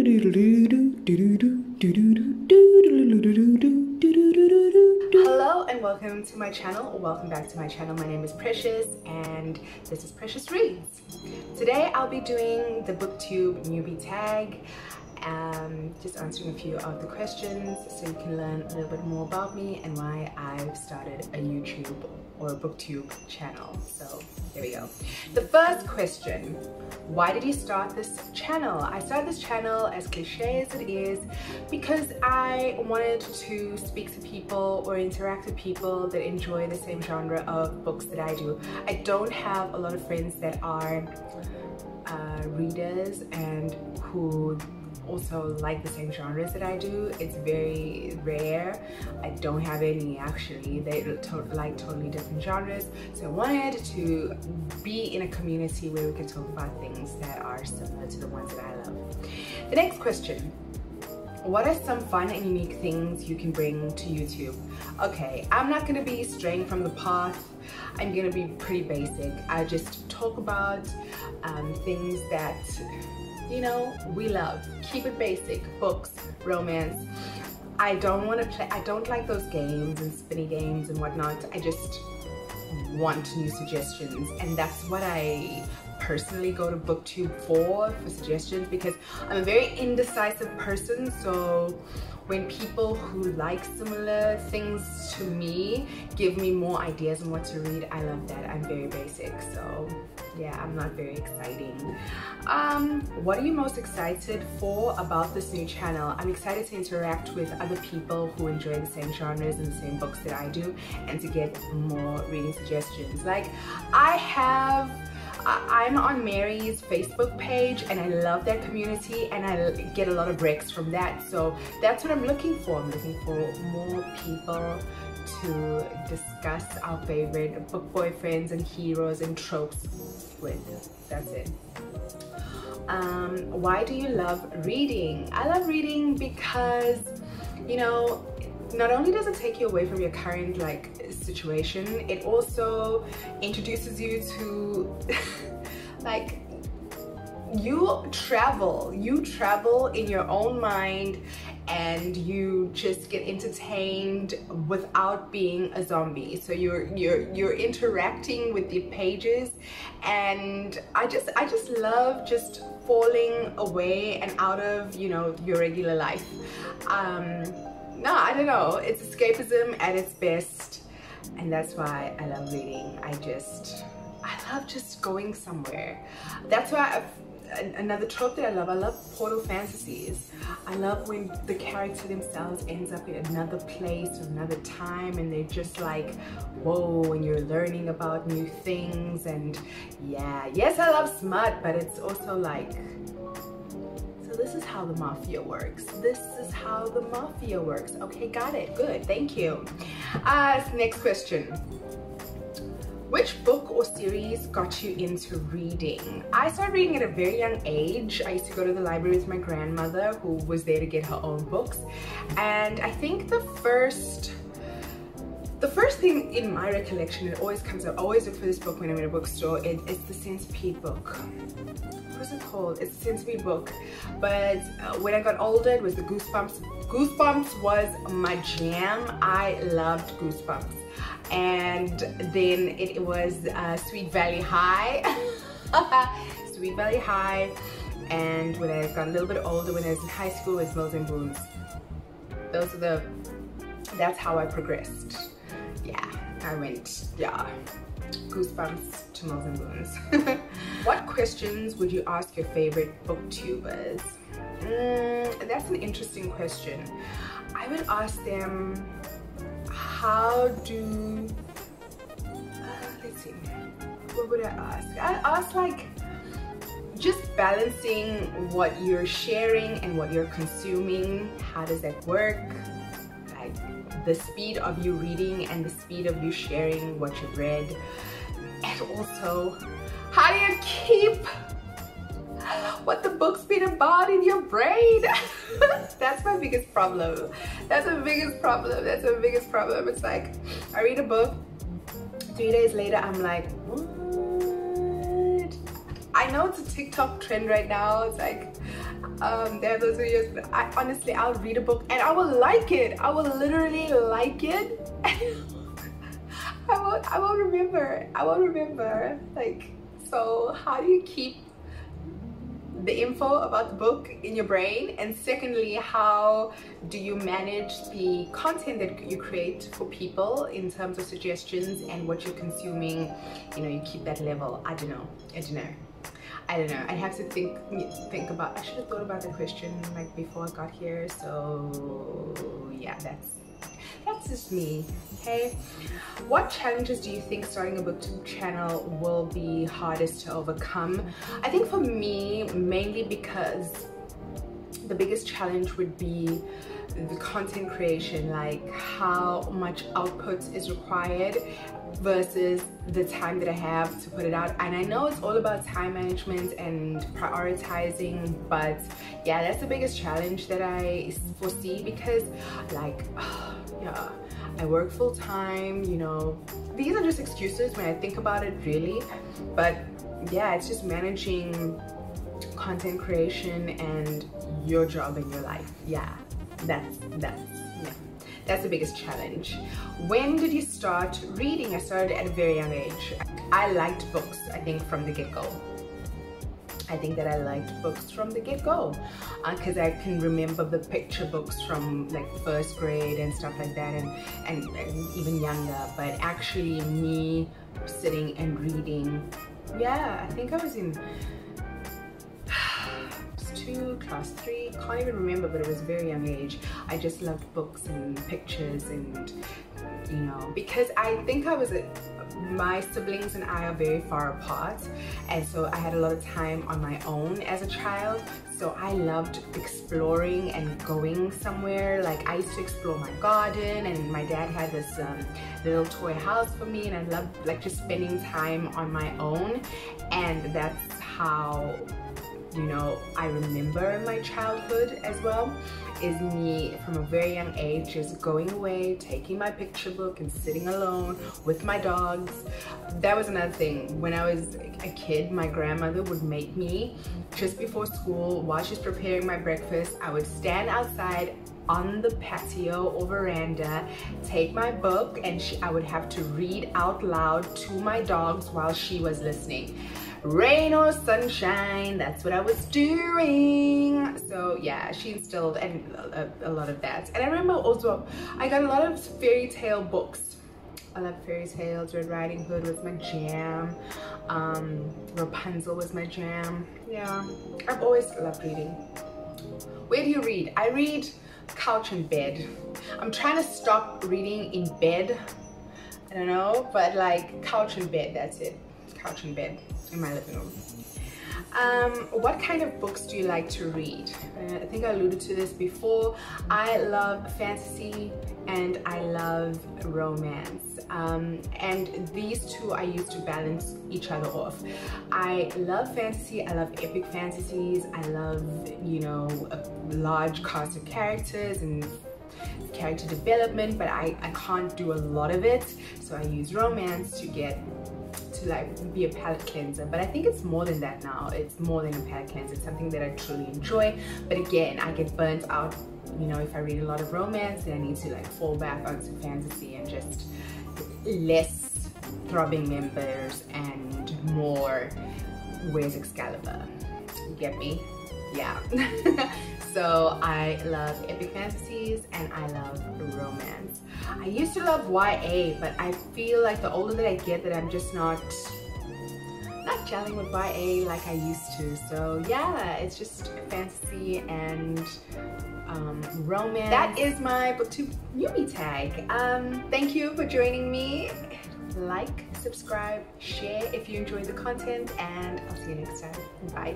Hello and welcome to my channel, or welcome back to my channel. My name is Precious and this is Precious Reads. Today I'll be doing the Booktube Newbie Tag, just answering a few of the questions so you can learn a little bit more about me and why I've started a YouTube or a Booktube channel. So here we go. The first question: why did you start this channel? I started this channel, as cliche as it is, because I wanted to speak to people or interact with people that enjoy the same genre of books that I do. I don't have a lot of friends that are readers and who also like the same genres that I do. It's very rare. I don't have any actually. They like totally different genres. So I wanted to be in a community where we could talk about things that are similar to the ones that I love. The next question: what are some fun and unique things you can bring to YouTube? Okay, I'm not gonna be straying from the path. I'm gonna be pretty basic. I just talk about things that, you know, we love. Keep it basic. Books, romance. I don't like those games and spinny games and whatnot. I just want new suggestions, and that's what I personally go to Booktube for suggestions, because I'm a very indecisive person. So when people who like similar things to me give me more ideas on what to read, I love that. I'm very basic, so yeah, I'm not very exciting. What are you most excited for about this new channel? I'm excited to interact with other people who enjoy the same genres and the same books that I do, and to get more reading suggestions. Like, I'm on Mary's Facebook page and I love that community, and I get a lot of breaks from that. So that's what I'm looking for. I'm looking for more people to discuss our favorite book boyfriends and heroes and tropes with. That's it. Why do you love reading? I love reading because, you know, not only does it take you away from your current situation, it also introduces you to like, you travel in your own mind, and you just get entertained without being a zombie. So you're interacting with the pages, and I just love just falling away and out of, you know, your regular life. No, I don't know, it's escapism at its best, and that's why I love reading. I love just going somewhere. That's why another trope that I love portal fantasies. I love when the character themselves ends up in another place or another time, and they're just like, whoa, and you're learning about new things. And yeah, yes, I love smut, but it's also like, so this is how the mafia works. This is how the mafia works. Okay, got it. Good, thank you. Next question. Which book or series got you into reading? I started reading at a very young age. I used to go to the library with my grandmother, who was there to get her own books. And I think the first thing in my recollection, it always comes up, I always look for this book when I'm in a bookstore, it's the Centipede book. What is it called? It's the Centipede book. But when I got older, it was the Goosebumps. Goosebumps was my jam. I loved Goosebumps. And then it was Sweet Valley High. Sweet Valley High. And when I got a little bit older, when I was in high school, it was Mills and Boons. That's how I progressed. Yeah, I went, yeah, Goosebumps to Mills and Boons. What questions would you ask your favorite booktubers? That's an interesting question. I would ask them, let's see, what would I ask? I'd ask, like, just balancing what you're sharing and what you're consuming. How does that work? Like, the speed of you reading and the speed of you sharing what you've read. And also, how do you keep what the book's been about in your brain? That's my biggest problem. That's the biggest problem. That's the biggest problem. It's like, I read a book, 3 days later I'm like, what? I know it's a TikTok trend right now. It's like they have those videos, but I'll read a book and I will like it. I will literally like it. I won't remember. Like, so how do you keep the info about the book in your brain? And secondly, how do you manage the content that you create for people in terms of suggestions and what you're consuming? You know, you keep that level. I don't know. I'd have to think about. I should have thought about the question like before I got here. So yeah, that's just me. Okay, what challenges do you think starting a booktube channel will be hardest to overcome? I think for me, mainly because the biggest challenge would be the content creation, like how much output is required versus the time that I have to put it out. And I know it's all about time management and prioritizing, but yeah, that's the biggest challenge that I foresee, because like yeah, I work full-time, you know. These are just excuses when I think about it, really. But yeah, it's just managing content creation and your job and your life. Yeah, that's the biggest challenge. When did you start reading? I started at a very young age. I liked books, I think, from the get-go. I think that I liked books from the get-go because I can remember the picture books from like first grade and stuff like that, and even younger. But actually me sitting and reading, yeah, I think I was in class 3, can't even remember, but it was a very young age. I just loved books and pictures, and you know, because I think my siblings and I are very far apart, and so I had a lot of time on my own as a child. So I loved exploring and going somewhere. Like I used to explore my garden, and my dad had this little toy house for me, and I loved like just spending time on my own. And that's how, you know, I remember my childhood as well, is me from a very young age just going away, taking my picture book and sitting alone with my dogs. That was another thing. When I was a kid, my grandmother would make me, just before school, while she's preparing my breakfast, I would stand outside on the patio or veranda, take my book, and I would have to read out loud to my dogs while she was listening. Rain or sunshine, that's what I was doing. So yeah, she instilled a lot of that. And I remember also I got a lot of fairy tale books. I love fairy tales. Red Riding Hood was my jam. Rapunzel was my jam. Yeah, I've always loved reading. Where do you read? I read couch and bed. I'm trying to stop reading in bed. I don't know, but like couch and bed, that's it. Couch and bed in my living room. What kind of books do you like to read? I think I alluded to this before. I love fantasy and I love romance, and these two I use to balance each other off. I love fantasy, I love epic fantasies, I love, you know, a large cast of characters and character development, but I can't do a lot of it, so I use romance to like be a palate cleanser. But I think it's more than that now. It's more than a palate cleanser. It's something that I truly enjoy. But again, I get burnt out, you know, if I read a lot of romance, then I need to like fall back onto fantasy and just less throbbing members and more where's Excalibur. You get me? Yeah. So I love epic fantasies and I love romance. I used to love YA, but I feel like the older that I get, that I'm just not gelling with YA like I used to. So yeah, it's just fantasy and romance. That is my Booktube Newbie Tag. Thank you for joining me. Like, subscribe, share if you enjoyed the content, and I'll see you next time. Bye.